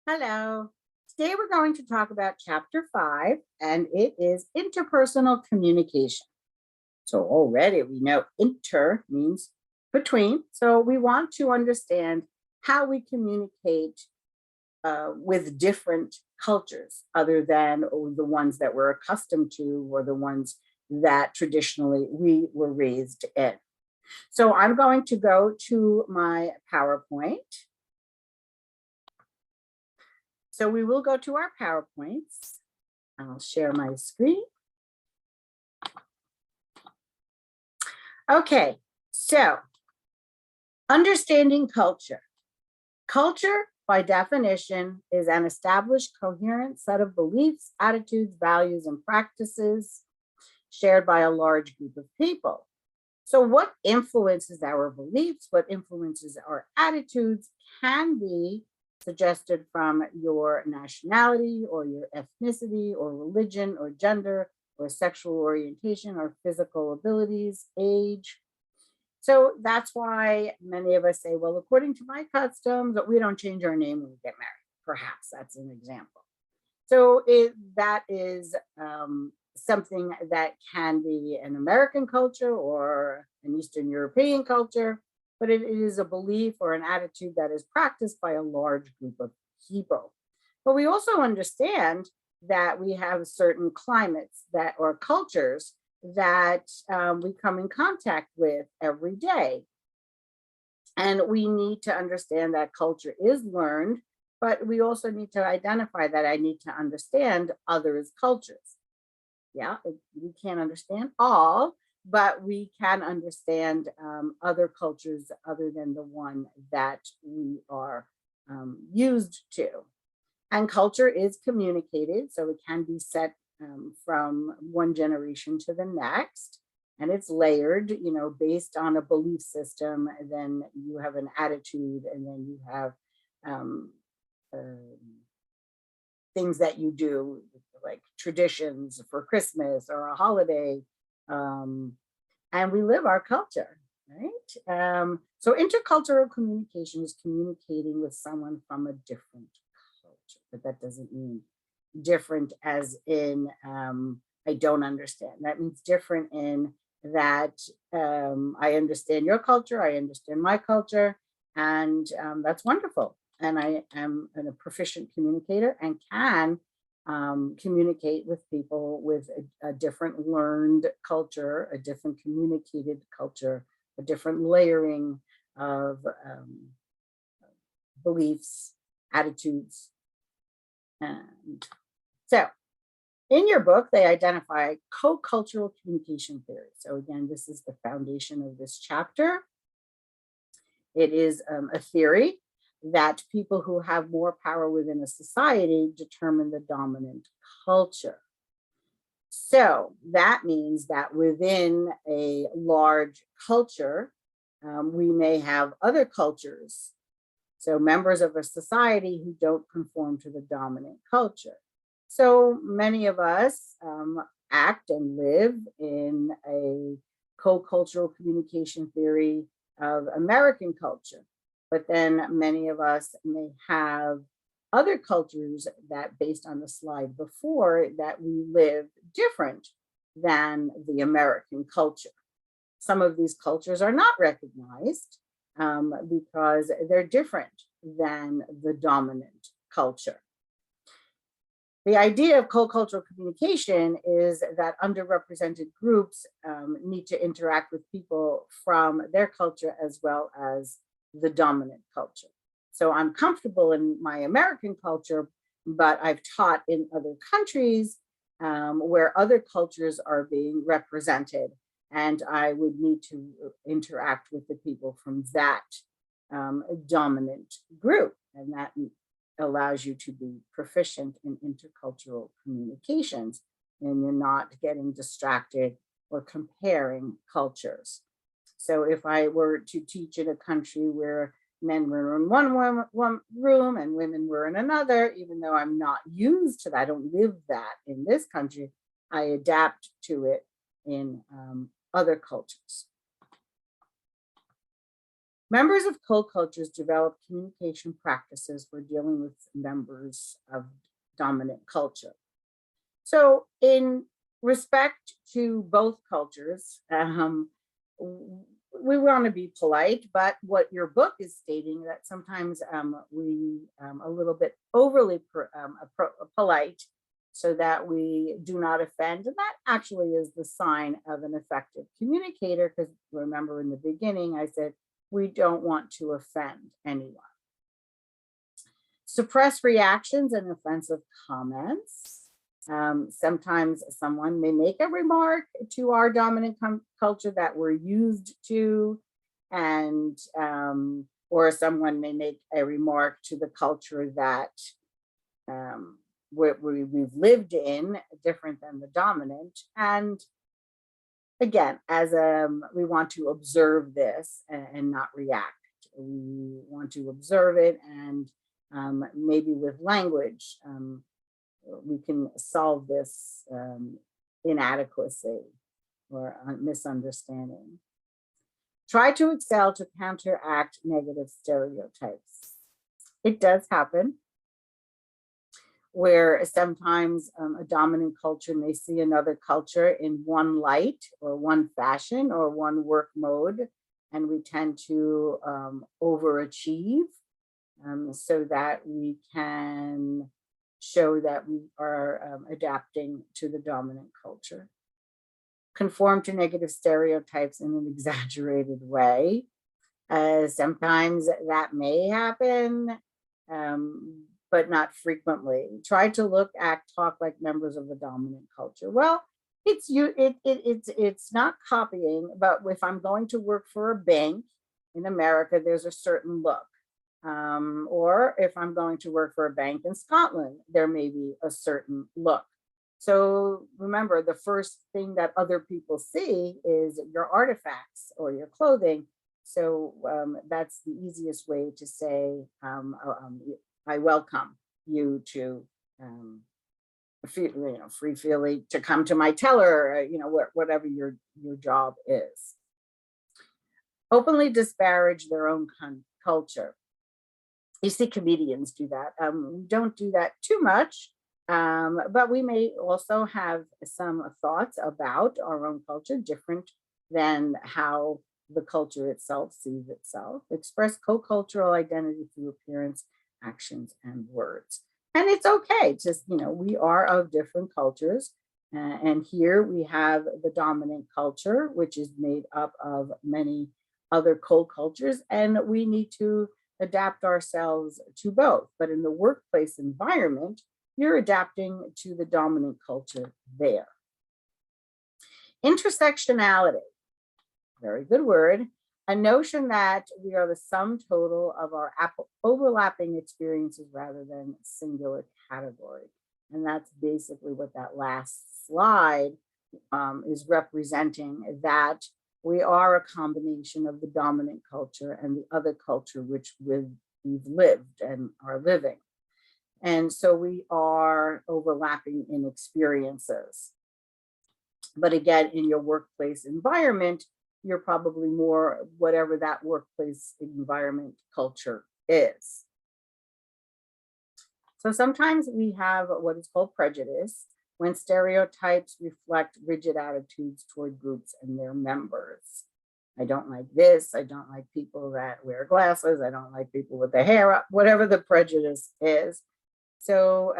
Hello. Today we're going to talk about chapter 5, and it is interpersonal communication. So already we know inter means between. So we want to understand how we communicate with different cultures other than the ones that we're accustomed to or the ones that traditionally we were raised in. So I'm going to go to my PowerPoint. So we will go to our PowerPoints. I'll share my screen. Okay, so understanding culture. Culture, by definition, is an established, coherent set of beliefs, attitudes, values, and practices shared by a large group of people. So what influences our beliefs, what influences our attitudes can be suggested from your nationality or your ethnicity or religion or gender or sexual orientation or physical abilities, age. So that's why many of us say, well, according to my customs, we don't change our name when we get married. Perhaps that's an example. So that is something that can be an American culture or an Eastern European culture, but it is a belief or an attitude that is practiced by a large group of people. But we also understand that we have certain climates that or cultures that we come in contact with every day. And we need to understand that culture is learned, but we also need to identify that I need to understand others' cultures. Yeah, we can't understand all, but we can understand other cultures other than the one that we are used to. And culture is communicated, so it can be set from one generation to the next. And it's layered, based on a belief system. And then you have an attitude, and then you have things that you do, like traditions for Christmas or a holiday. And we live our culture, right? So intercultural communication is communicating with someone from a different culture, but that doesn't mean different as in I don't understand. That means different in that I understand your culture, I understand my culture, and that's wonderful. And I am a proficient communicator and can communicate with people with a different learned culture, a different communicated culture, a different layering of beliefs, attitudes. And so in your book, they identify co-cultural communication theory. So again, this is the foundation of this chapter. It is a theory that people who have more power within a society determine the dominant culture. So that means that within a large culture, we may have other cultures. So members of a society who don't conform to the dominant culture. So many of us act and live in a co-cultural communication theory of American culture. But then many of us may have other cultures that, based on the slide before, that we live different than the American culture. Some of these cultures are not recognized because they're different than the dominant culture. The idea of co-cultural communication is that underrepresented groups need to interact with people from their culture as well as the dominant culture. So I'm comfortable in my American culture, but I've taught in other countries where other cultures are being represented, and I would need to interact with the people from that dominant group, and that allows you to be proficient in intercultural communications, and you're not getting distracted or comparing cultures. So if I were to teach in a country where men were in one room and women were in another, even though I'm not used to that, I don't live that in this country, I adapt to it in other cultures. Members of co-cultures develop communication practices for dealing with members of dominant culture. So in respect to both cultures, we want to be polite, but what your book is stating that sometimes we a little bit overly polite so that we do not offend. And that actually is the sign of an effective communicator, because remember in the beginning, I said, we don't want to offend anyone. Suppress reactions and offensive comments. Sometimes someone may make a remark to our dominant culture that we're used to, and or someone may make a remark to the culture that we've lived in, different than the dominant. And again, as we want to observe this and not react. We want to observe it, and maybe with language, we can solve this inadequacy or misunderstanding. Try to excel to counteract negative stereotypes. It does happen where sometimes a dominant culture may see another culture in one light or one fashion or one work mode, and we tend to overachieve so that we can show that we are adapting to the dominant culture. Conform to negative stereotypes in an exaggerated way. Sometimes that may happen, but not frequently. Try to look, act, talk like members of the dominant culture. Well, it's not copying, but if I'm going to work for a bank in America, there's a certain look. Or if I'm going to work for a bank in Scotland, there may be a certain look. So remember, the first thing that other people see is your artifacts or your clothing. So that's the easiest way to say, I welcome you to free feeling to come to my teller, whatever your job is. Openly disparage their own culture. You see comedians do that. Don't do that too much, but we may also have some thoughts about our own culture different than how the culture itself sees itself. Express co-cultural identity through appearance, actions, and words. And it's okay, just, we are of different cultures. And here we have the dominant culture, which is made up of many other co-cultures, and we need to adapt ourselves to both. But in the workplace environment, you're adapting to the dominant culture there. Intersectionality, very good word, a notion that we are the sum total of our overlapping experiences rather than singular category. And that's basically what that last slide is representing, that we are a combination of the dominant culture and the other culture which we've lived and are living. And so we are overlapping in experiences. But again, in your workplace environment, you're probably more whatever that workplace environment culture is. So sometimes we have what is called prejudice, when stereotypes reflect rigid attitudes toward groups and their members. I don't like this. I don't like people that wear glasses. I don't like people with their hair up, whatever the prejudice is. So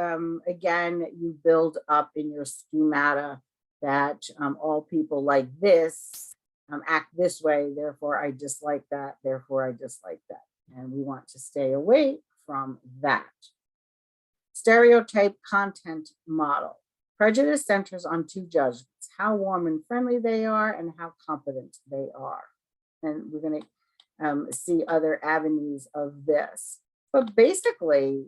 again, you build up in your schemata that all people like this, act this way, therefore I dislike that, therefore I dislike that. And we want to stay away from that. Stereotype content model. Prejudice centers on two judgments: how warm and friendly they are and how competent they are. And we're going to see other avenues of this. But basically,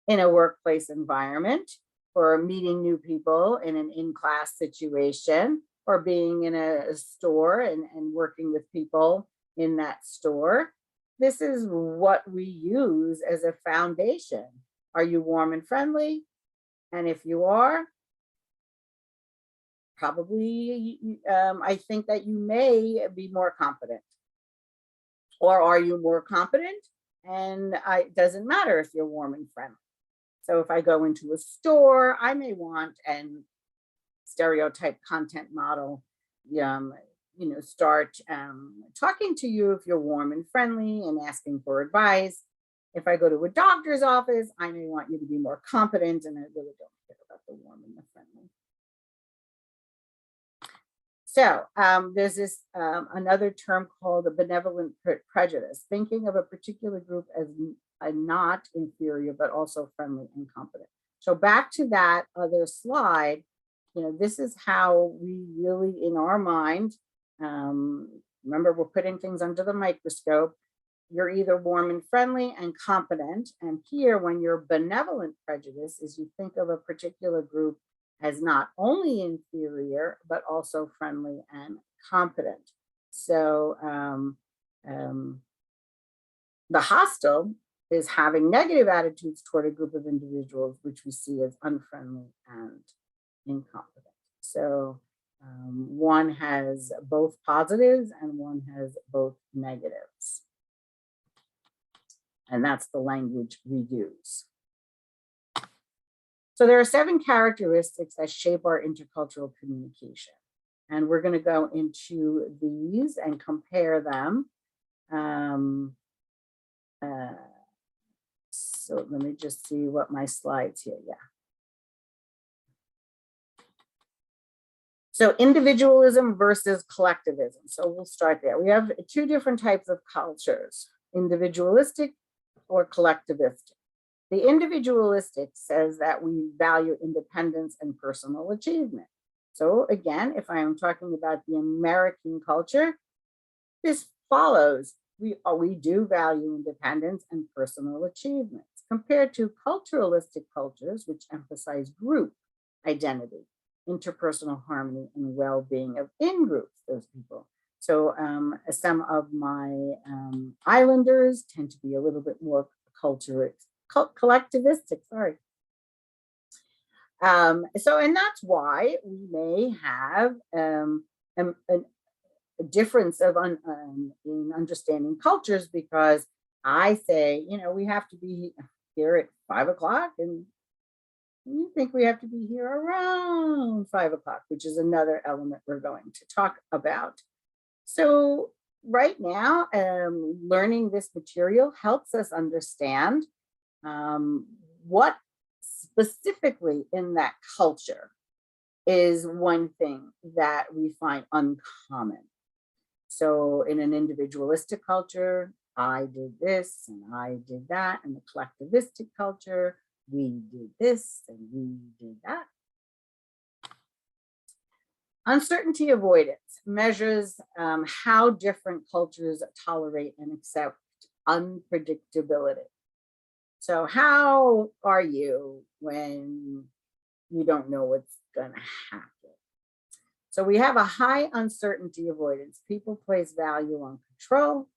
in a workplace environment, or meeting new people in an in-class situation, or being in a store and working with people in that store, this is what we use as a foundation. Are you warm and friendly? And if you are, probably I think that you may be more competent. Or are you more competent? And it doesn't matter if you're warm and friendly. So if I go into a store, I may want an stereotype content model, start talking to you if you're warm and friendly and asking for advice. If I go to a doctor's office, I may want you to be more competent, and I really don't care about the warm and the friendly. So there's this another term called a benevolent prejudice, thinking of a particular group as not inferior, but also friendly and competent. So back to that other slide, this is how we really, in our mind, remember, we're putting things under the microscope. You're either warm and friendly and competent. And here, when you're benevolent prejudice, is you think of a particular group as not only inferior, but also friendly and competent. So the hostile is having negative attitudes toward a group of individuals, which we see as unfriendly and incompetent. So one has both positives and one has both negatives. And that's the language we use. So there are 7 characteristics that shape our intercultural communication. And we're going to go into these and compare them. So let me just see what my slides here. Yeah. So individualism versus collectivism. So we'll start there. We have 2 different types of cultures, individualistic or collectivistic. The individualistic says that we value independence and personal achievement. So again, if I am talking about the American culture, this follows. We do value independence and personal achievements compared to culturalistic cultures, which emphasize group identity, interpersonal harmony, and well-being of in-groups, those people. So some of my islanders tend to be a little bit more collectivistic, sorry. So, and that's why we may have a difference of in understanding cultures, because I say, we have to be here at 5 o'clock, and you think we have to be here around 5 o'clock, which is another element we're going to talk about. So right now, learning this material helps us understand what specifically in that culture is one thing that we find uncommon. So in an individualistic culture, I did this and I did that. In the collectivistic culture, we did this and we did that. Uncertainty avoidance measures how different cultures tolerate and accept unpredictability. So how are you when you don't know what's going to happen? So we have a high uncertainty avoidance. People place value on control,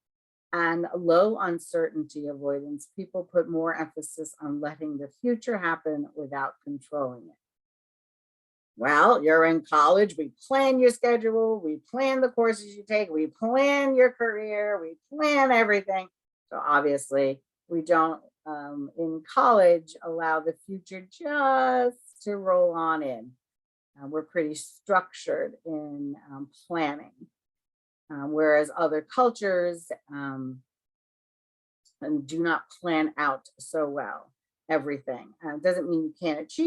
and low uncertainty avoidance. People put more emphasis on letting the future happen without controlling it. Well, you're in college, we plan your schedule, we plan the courses you take, we plan your career, we plan everything. So obviously we don't, in college, allow the future just to roll on in. We're pretty structured in planning, whereas other cultures do not plan out so well everything. Doesn't mean you can't achieve